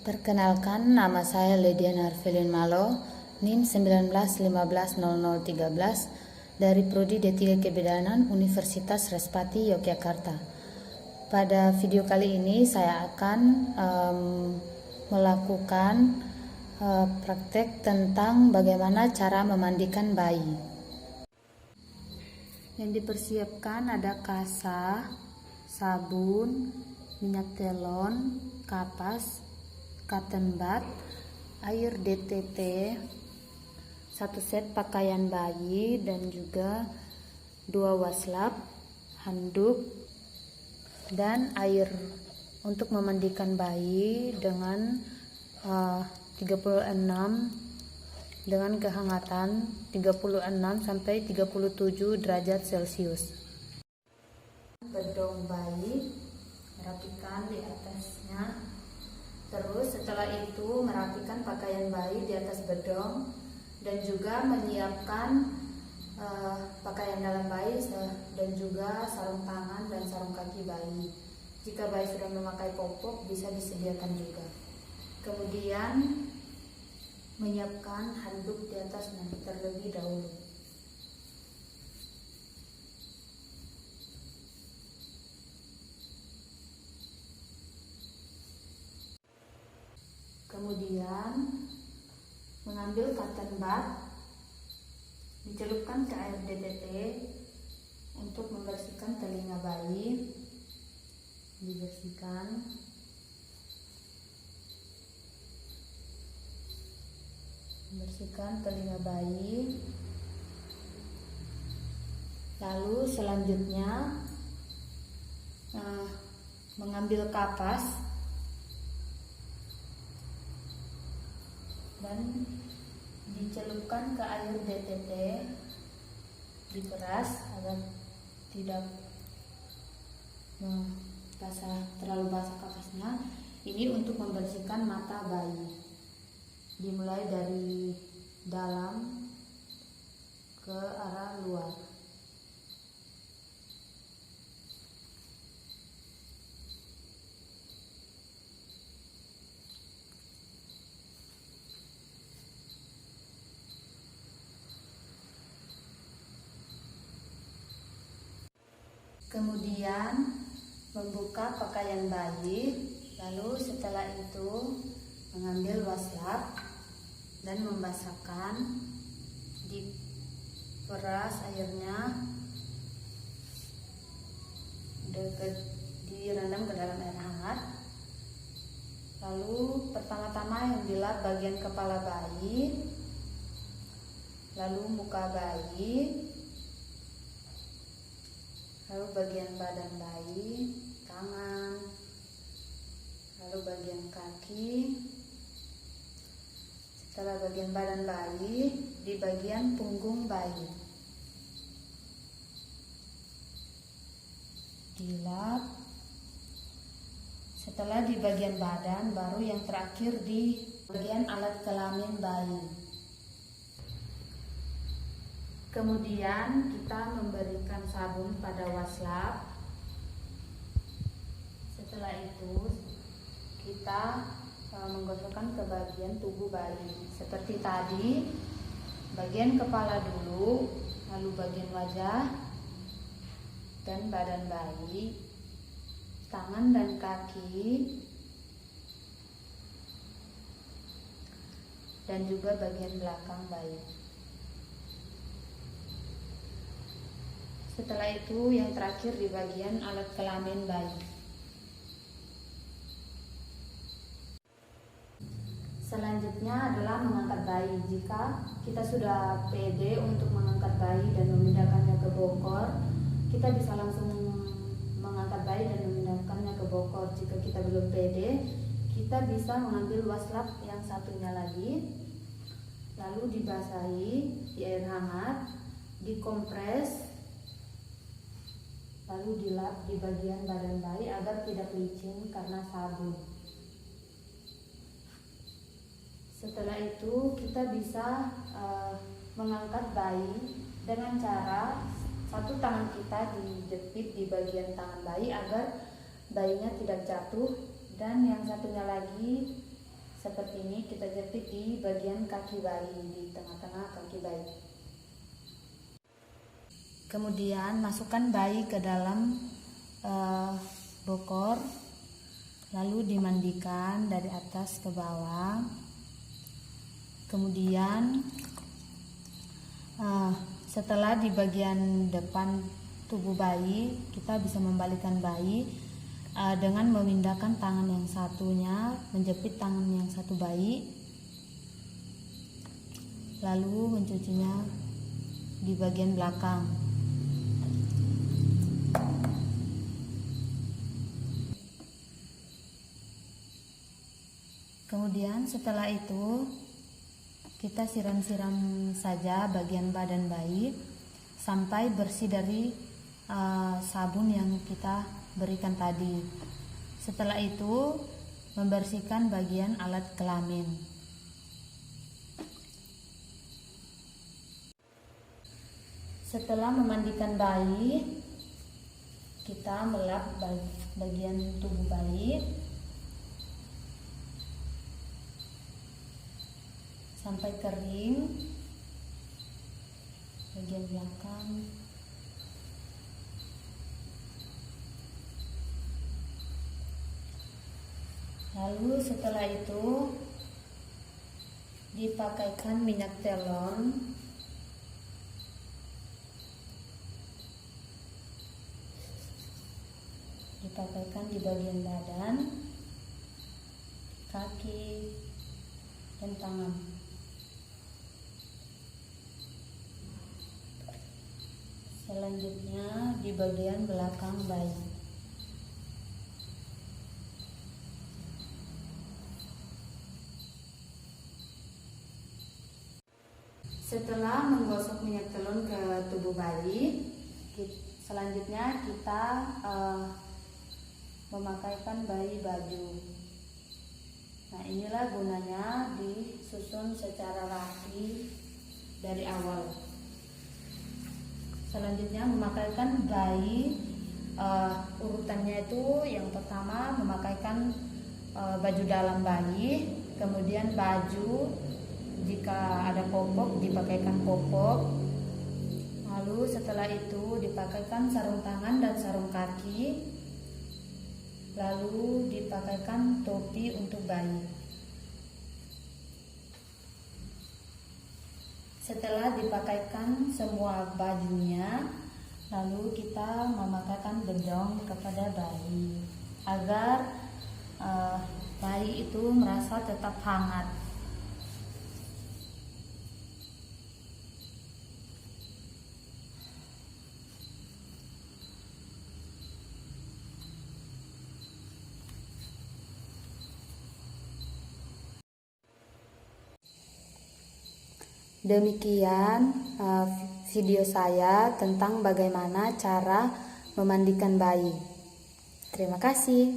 Perkenalkan, nama saya Lydia Narvelin Malo, NIM 19150013 dari Prodi D3 Kebidanan Universitas Respati Yogyakarta. Pada video kali ini saya akan melakukan praktek tentang bagaimana cara memandikan bayi. Yang dipersiapkan ada kasa, sabun, minyak telon, kapas, cotton bud, air DTT, 1 set pakaian bayi, dan juga 2 waslap, handuk, dan air untuk memandikan bayi dengan 36 dengan kehangatan 36 sampai 37 derajat Celcius. Bedong bayi merapikan di atasnya. Terus setelah itu merapikan pakaian bayi di atas bedong dan juga menyiapkan pakaian dalam bayi dan juga sarung tangan dan sarung kaki bayi. Jika bayi sudah memakai popok bisa disediakan juga. Kemudian menyiapkan handuk di atasnya terlebih dahulu. Kemudian mengambil cotton bud, dicelupkan ke air DTT untuk membersihkan telinga bayi. Dibersihkan. Membersihkan telinga bayi. Lalu selanjutnya mengambil kapas dan dicelupkan ke air DTT, diperas agar tidak terlalu basah kapasnya. Ini untuk membersihkan mata bayi, dimulai dari dalam ke arah luar. Kemudian membuka pakaian bayi, lalu setelah itu mengambil waslap dan membasahkan, diperas airnya, direndam ke dalam air hangat. Lalu pertama-tama yang dilap bagian kepala bayi, lalu muka bayi, lalu bagian badan bayi, tangan, lalu bagian kaki. Setelah bagian badan bayi, di bagian punggung bayi dilap. Setelah di bagian badan, baru yang terakhir di bagian alat kelamin bayi. Kemudian kita memberikan sabun pada waslap. Setelah itu kita menggosokkan ke bagian tubuh bayi seperti tadi, bagian kepala dulu, lalu bagian wajah dan badan bayi, tangan dan kaki, dan juga bagian belakang bayi. Setelah itu yang terakhir di bagian alat kelamin bayi. Selanjutnya adalah mengangkat bayi. Jika kita sudah pede untuk mengangkat bayi dan memindahkannya ke bokor, kita bisa langsung mengangkat bayi dan memindahkannya ke bokor. Jika kita belum pede, kita bisa mengambil waslap yang satunya lagi, lalu dibasahi di air hangat, dikompres, lalu dilap di bagian badan bayi agar tidak licin karena sabun. Setelah itu kita bisa mengangkat bayi dengan cara satu tangan kita dijepit di bagian tangan bayi agar bayinya tidak jatuh, dan yang satunya lagi ini kita jepit di bagian kaki bayi, di tengah-tengah kaki bayi. Kemudian masukkan bayi ke dalam bokor, lalu dimandikan dari atas ke bawah. Kemudian setelah di bagian depan tubuh bayi, kita bisa membalikkan bayi dengan memindahkan tangan yang satunya, menjepit tangan yang satu bayi, lalu mencucinya di bagian belakang. Kemudian setelah itu kita siram-siram saja bagian badan bayi sampai bersih dari sabun yang kita berikan tadi. Setelah itu membersihkan bagian alat kelamin. Setelah memandikan bayi, kita melap bagian tubuh bayi sampai kering bagian belakang. Lalu setelah itu dipakaikan minyak telon di bagian badan, kaki, dan tangan. Selanjutnya di bagian belakang bayi. Setelah menggosok minyak telon ke tubuh bayi, selanjutnya kita memakaikan bayi baju. Nah, inilah gunanya disusun secara rapi dari awal. Selanjutnya memakaikan bayi, urutannya itu yang pertama memakaikan baju dalam bayi, kemudian baju, jika ada popok dipakaikan popok, lalu setelah itu dipakaikan sarung tangan dan sarung kaki, lalu dipakaikan topi untuk bayi. Setelah dipakaikan semua bajunya, lalu kita memakaikan bedong kepada bayi agar bayi itu merasa tetap hangat. Demikian video saya tentang bagaimana cara memandikan bayi. Terima kasih.